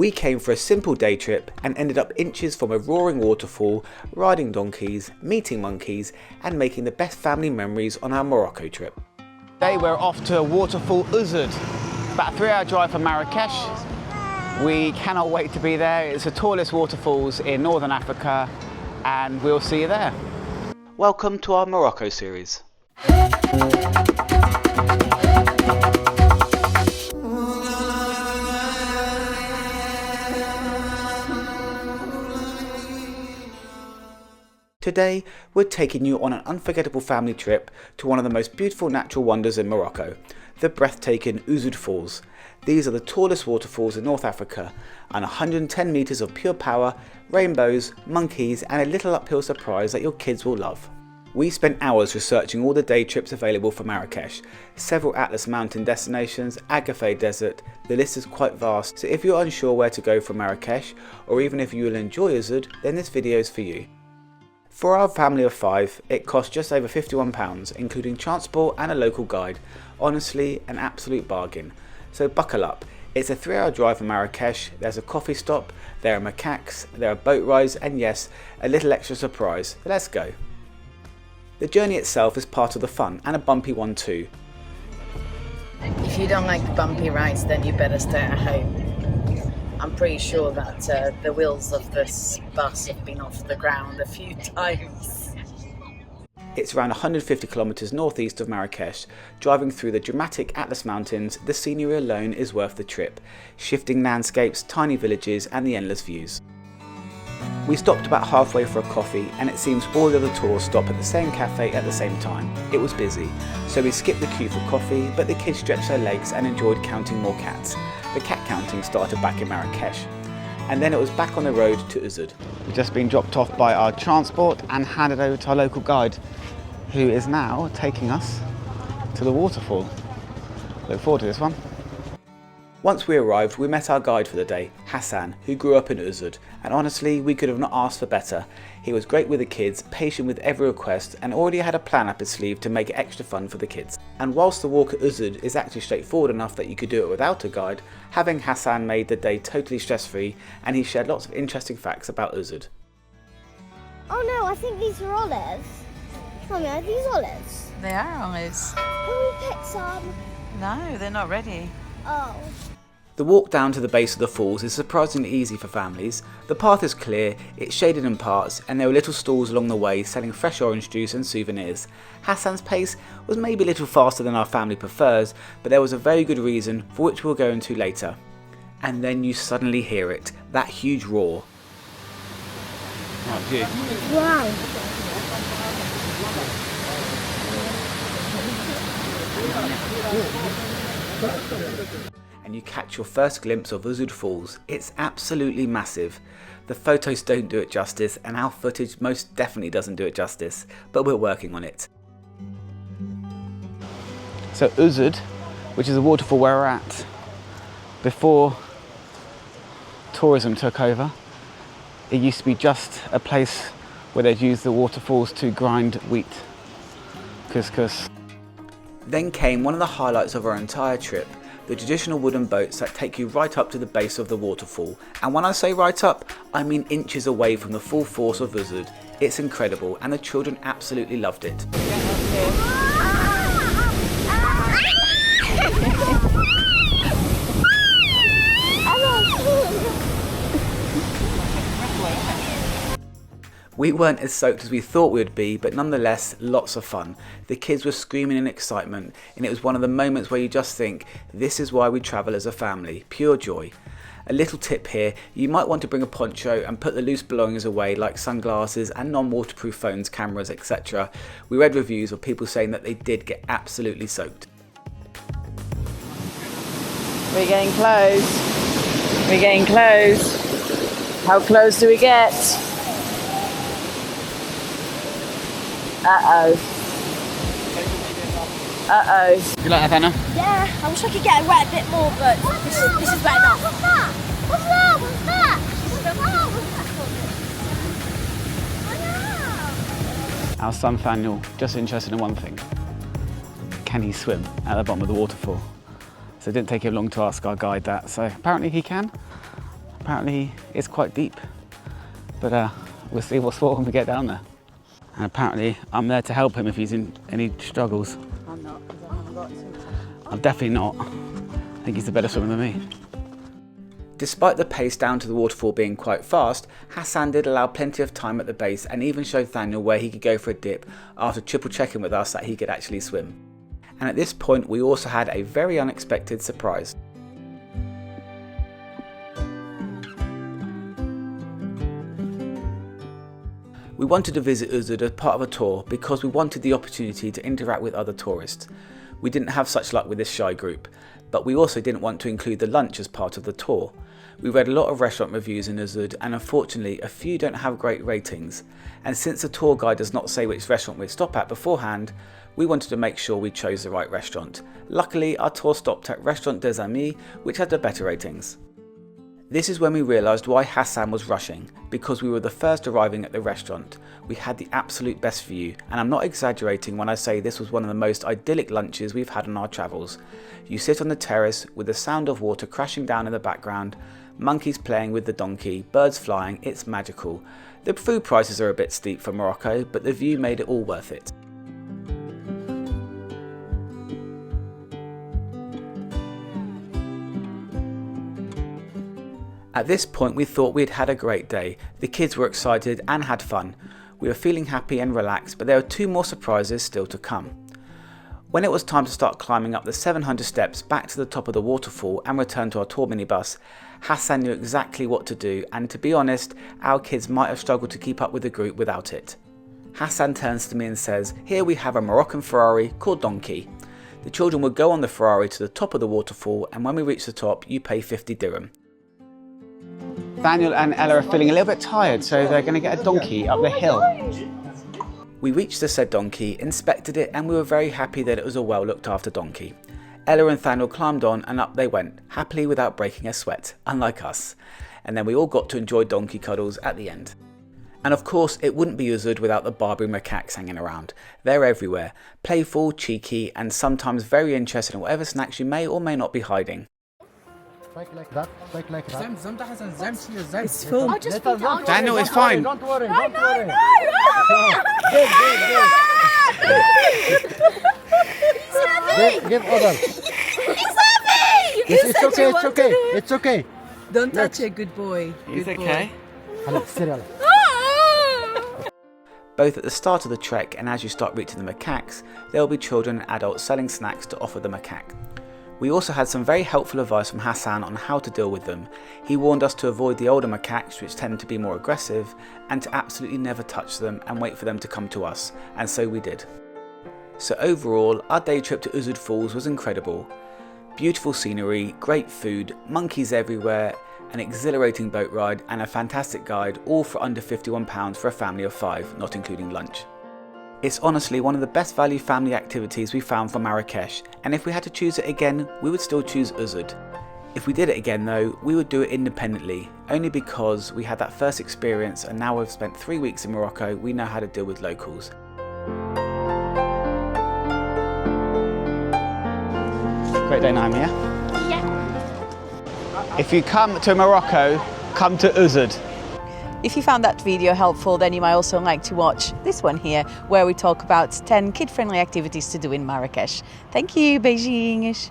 We came for a simple day trip and ended up inches from a roaring waterfall, riding donkeys, meeting monkeys and making the best family memories on our Morocco trip. Today we're off to a waterfall, Ouzoud, about a 3-hour drive from Marrakech. We cannot wait to be there. It's the tallest waterfalls in Northern Africa and we'll see you there. Welcome to our Morocco series. Today, we're taking you on an unforgettable family trip to one of the most beautiful natural wonders in Morocco, the breathtaking Ouzoud Falls. These are the tallest waterfalls in North Africa, and 110 metres of pure power, rainbows, monkeys, and a little uphill surprise that your kids will love. We spent hours researching all the day trips available for Marrakech, several Atlas mountain destinations, Agafay Desert. The list is quite vast, so if you're unsure where to go for Marrakech, or even if you will enjoy Ouzoud, then this video is for you. For our family of 5, it cost just over £51, including transport and a local guide. Honestly, an absolute bargain. So buckle up. It's a 3-hour drive from Marrakech, there's a coffee stop, there are macaques, there are boat rides, and yes, a little extra surprise. Let's go. The journey itself is part of the fun, and a bumpy one too. If you don't like bumpy rides, then you better stay at home. I'm pretty sure that the wheels of this bus have been off the ground a few times. It's around 150 kilometres northeast of Marrakech. Driving through the dramatic Atlas Mountains, the scenery alone is worth the trip. Shifting landscapes, tiny villages and the endless views. We stopped about halfway for a coffee and it seems all the other tours stop at the same cafe at the same time. It was busy, so we skipped the queue for coffee, but the kids stretched their legs and enjoyed counting more cats. The cat counting started back in Marrakech, and then it was back on the road to Ouzoud. We've just been dropped off by our transport and handed over to our local guide, who is now taking us to the waterfall. Look forward to this one. Once we arrived, we met our guide for the day, Hassan, who grew up in Ouzoud, and honestly, we could have not asked for better. He was great with the kids, patient with every request, and already had a plan up his sleeve to make it extra fun for the kids. And whilst the walk at Ouzoud is actually straightforward enough that you could do it without a guide, having Hassan made the day totally stress-free, and he shared lots of interesting facts about Ouzoud. Oh no, I think these are olives. Mummy, are these olives? They are olives. Can we pick some? No, they're not ready. Oh. The walk down to the base of the falls is surprisingly easy for families. The path is clear, it's shaded in parts, and there are little stalls along the way selling fresh orange juice and souvenirs. Hassan's pace was maybe a little faster than our family prefers, but there was a very good reason, for which we'll go into later. And then you suddenly hear it, that huge roar. Wow. And you catch your first glimpse of Ouzoud Falls. It's absolutely massive. The photos don't do it justice, and our footage most definitely doesn't do it justice, but we're working on it. So Ouzoud, which is a waterfall where we're at, before tourism took over, it used to be just a place where they'd use the waterfalls to grind wheat, couscous. Then came one of the highlights of our entire trip, the traditional wooden boats that take you right up to the base of the waterfall. And when I say right up, I mean inches away from the full force of Ouzoud. It's incredible and the children absolutely loved it. We weren't as soaked as we thought we would be, but nonetheless, lots of fun. The kids were screaming in excitement, and it was one of the moments where you just think, this is why we travel as a family, pure joy. A little tip here, you might want to bring a poncho and put the loose belongings away like sunglasses and non-waterproof phones, cameras, etc. We read reviews of people saying that they did get absolutely soaked. We're getting close. We're getting close. How close do we get? Uh-oh. Uh-oh. You like that, Anna? Yeah, I wish I could get it wet a bit more, but this is wet enough. What's that? What's that? What's that? What's that? Our son Faniel, just interested in one thing. Can he swim at the bottom of the waterfall? So it didn't take him long to ask our guide that, so apparently he can. Apparently it's quite deep, but we'll see what's what when we get down there. And apparently I'm there to help him if he's in any struggles. I'm not, because I haven't got swim session. I'm definitely not. I think he's a better swimmer than me. Despite the pace down to the waterfall being quite fast, Hassan did allow plenty of time at the base and even showed Daniel where he could go for a dip after triple checking with us that he could actually swim. And at this point we also had a very unexpected surprise. We wanted to visit Ouzoud as part of a tour because we wanted the opportunity to interact with other tourists. We didn't have such luck with this shy group, but we also didn't want to include the lunch as part of the tour. We read a lot of restaurant reviews in Ouzoud and unfortunately a few don't have great ratings, and since the tour guide does not say which restaurant we'd stop at beforehand, we wanted to make sure we chose the right restaurant. Luckily our tour stopped at Restaurant des Amis, which had the better ratings. This is when we realised why Hassan was rushing, because we were the first arriving at the restaurant. We had the absolute best view, and I'm not exaggerating when I say this was one of the most idyllic lunches we've had on our travels. You sit on the terrace with the sound of water crashing down in the background, monkeys playing with the donkey, birds flying, it's magical. The food prices are a bit steep for Morocco, but the view made it all worth it. At this point we thought we'd had a great day. The kids were excited and had fun. We were feeling happy and relaxed, but there were 2 more surprises still to come. When it was time to start climbing up the 700 steps back to the top of the waterfall and return to our tour minibus, Hassan knew exactly what to do, and to be honest, our kids might have struggled to keep up with the group without it. Hassan turns to me and says, "Here we have a Moroccan Ferrari called Donkey. The children would go on the Ferrari to the top of the waterfall, and when we reach the top you pay 50 dirham. Daniel and Ella are feeling a little bit tired, so they're going to get a donkey up the hill. We reached the said donkey, inspected it, and we were very happy that it was a well looked after donkey. Ella and Daniel climbed on and up they went, happily without breaking a sweat, unlike us. And then we all got to enjoy donkey cuddles at the end. And of course it wouldn't be Ouzoud without the Barbary macaques hanging around. They're everywhere, playful, cheeky, and sometimes very interested in whatever snacks you may or may not be hiding. Like that, like that. It's full. I'll just put it on. Daniel is fine. Don't worry, No, don't no, worry. no! Give others. It's heavy! It's okay, it's okay, it's okay. Don't touch it, good boy. He's Good boy. okay. Serial. Both at the start of the trek and as you start reaching the macaques, there will be children and adults selling snacks to offer the macaque. We also had some very helpful advice from Hassan on how to deal with them. He warned us to avoid the older macaques, which tend to be more aggressive, and to absolutely never touch them and wait for them to come to us, and so we did. So overall, our day trip to Ouzoud Falls was incredible. Beautiful scenery, great food, monkeys everywhere, an exhilarating boat ride and a fantastic guide, all for under £51 for a family of 5, not including lunch. It's honestly one of the best value family activities we found for Marrakech, and if we had to choose it again, we would still choose Ouzoud. If we did it again though, we would do it independently, only because we had that first experience and now we've spent 3 weeks in Morocco, we know how to deal with locals. Great day, Naomi, yeah? Yeah. If you come to Morocco, come to Ouzoud. If you found that video helpful, then you might also like to watch this one here, where we talk about 10 kid-friendly activities to do in Marrakech. Thank you, beijinhos!